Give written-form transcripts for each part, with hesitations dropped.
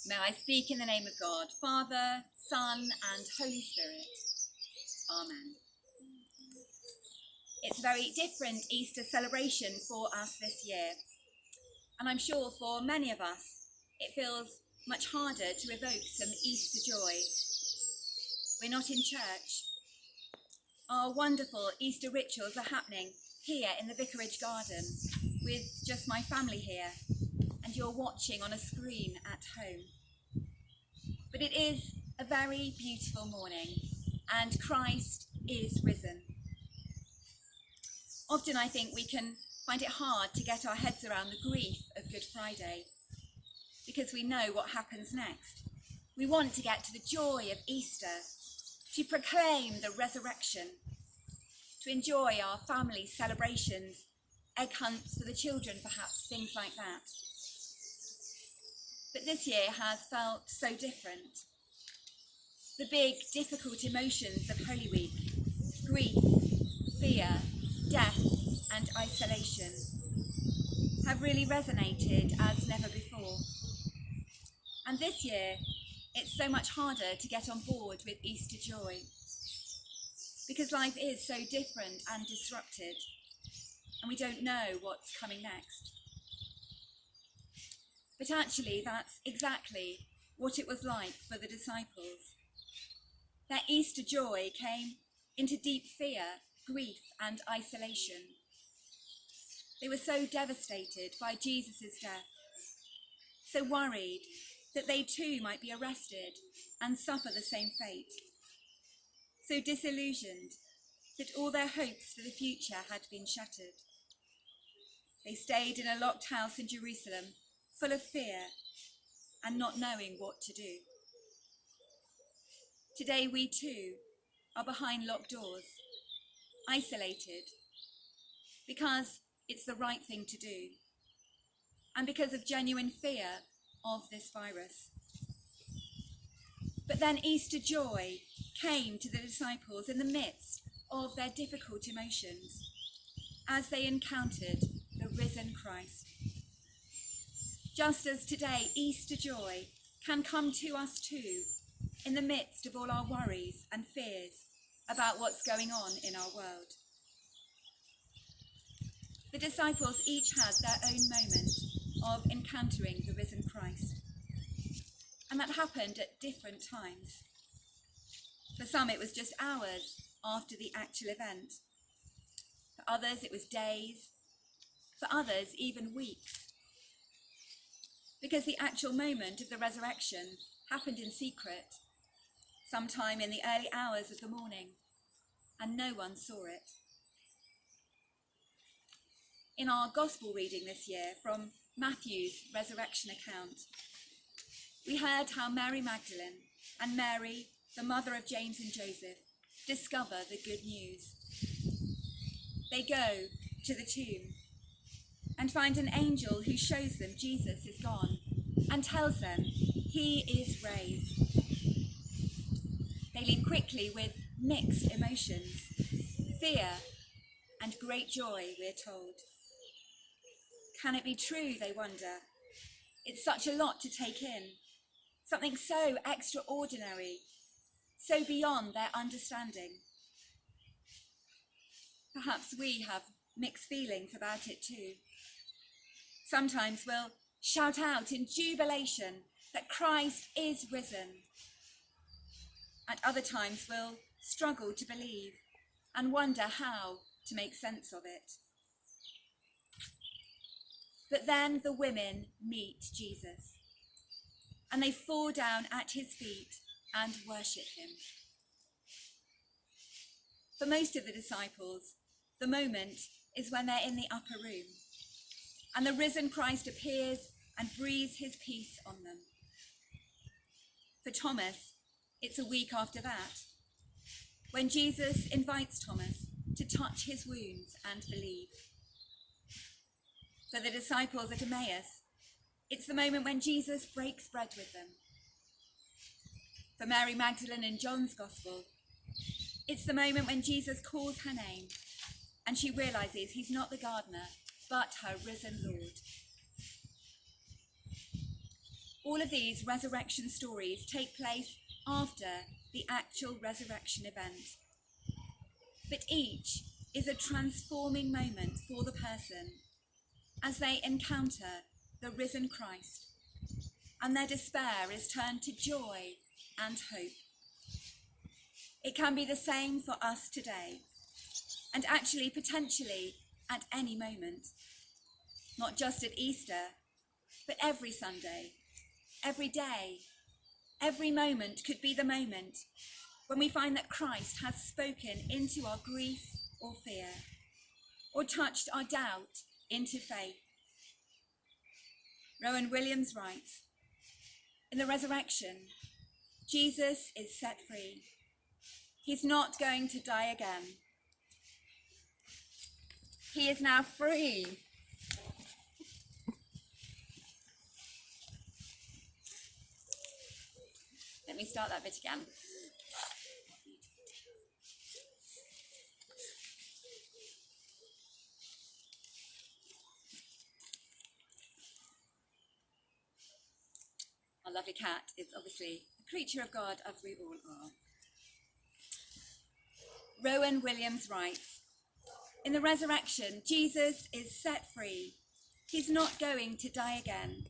May I speak in the name of God, Father, Son, and Holy Spirit. Amen. It's a very different Easter celebration for us this year. And I'm sure for many of us, it feels much harder to evoke some Easter joy. We're not in church. Our wonderful Easter rituals are happening here in the vicarage garden with just my family here, and you're watching on a screen at home. But it is a very beautiful morning, and Christ is risen. Often I think we can find it hard to get our heads around the grief of Good Friday, because we know what happens next. We want to get to the joy of Easter, to proclaim the resurrection, to enjoy our family celebrations, egg hunts for the children perhaps, things like that. But this year has felt so different. The big, difficult emotions of Holy Week, grief, fear, death and isolation, have really resonated as never before. And this year, it's so much harder to get on board with Easter joy, because life is so different and disrupted, and we don't know what's coming next. But actually, that's exactly what it was like for the disciples. Their Easter joy came into deep fear, grief, and isolation. They were so devastated by Jesus' death, so worried that they too might be arrested and suffer the same fate, so disillusioned that all their hopes for the future had been shattered. They stayed in a locked house in Jerusalem, full of fear and not knowing what to do. Today we too are behind locked doors, isolated, because it's the right thing to do, and because of genuine fear of this virus. But then Easter joy came to the disciples in the midst of their difficult emotions, as they encountered the risen Christ. Just as today Easter joy can come to us too, in the midst of all our worries and fears about what's going on in our world. The disciples each had their own moment of encountering the risen Christ, and that happened at different times. For some it was just hours after the actual event. For others it was days. For others even weeks. Because the actual moment of the resurrection happened in secret, sometime in the early hours of the morning, and no one saw it. In our gospel reading this year from Matthew's resurrection account, we heard how Mary Magdalene and Mary, the mother of James and Joseph, discover the good news. They go to the tomb and find an angel who shows them Jesus is gone and tells them he is raised. They leave quickly with mixed emotions, fear and great joy, we're told. Can it be true, they wonder? It's such a lot to take in, something so extraordinary, so beyond their understanding. Perhaps we have mixed feelings about it too. Sometimes we'll shout out in jubilation that Christ is risen. At other times we'll struggle to believe and wonder how to make sense of it. But then the women meet Jesus, and they fall down at his feet and worship him. For most of the disciples, the moment is when they're in the upper room, and the risen Christ appears and breathes his peace on them. For Thomas, it's a week after that, when Jesus invites Thomas to touch his wounds and believe. For the disciples at Emmaus, it's the moment when Jesus breaks bread with them. For Mary Magdalene in John's Gospel, it's the moment when Jesus calls her name and she realizes he's not the gardener, but her risen Lord. All of these resurrection stories take place after the actual resurrection event. But each is a transforming moment for the person as they encounter the risen Christ, and their despair is turned to joy and hope. It can be the same for us today, and actually potentially at any moment. Not just at Easter, but every Sunday, every day, every moment could be the moment when we find that Christ has spoken into our grief or fear, or touched our doubt into faith. Rowan Williams writes, "In the resurrection, Jesus is set free. He's not going to die again. He is now free. Let me start that bit again. Our lovely cat is obviously a creature of God, as we all are. Rowan Williams writes, "In the resurrection, Jesus is set free. He's not going to die again.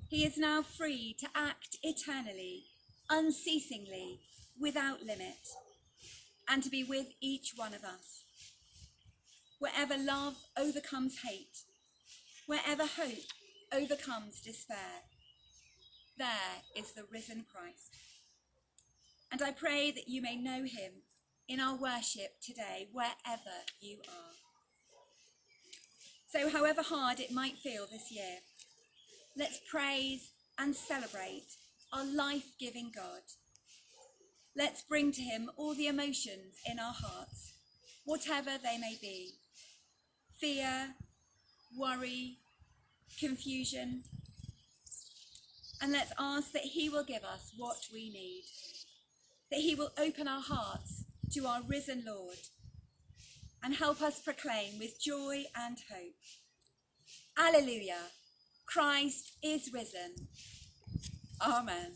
He is now free to act eternally, unceasingly, without limit, and to be with each one of us. Wherever love overcomes hate, wherever hope overcomes despair, there is the risen Christ. And I pray that you may know him in our worship today, wherever you are. So however hard it might feel this year, let's praise and celebrate our life-giving God. Let's bring to him all the emotions in our hearts, whatever they may be: fear, worry, confusion. And let's ask that he will give us what we need, that he will open our hearts to our risen Lord and help us proclaim with joy and hope, Alleluia, Christ is risen. Amen.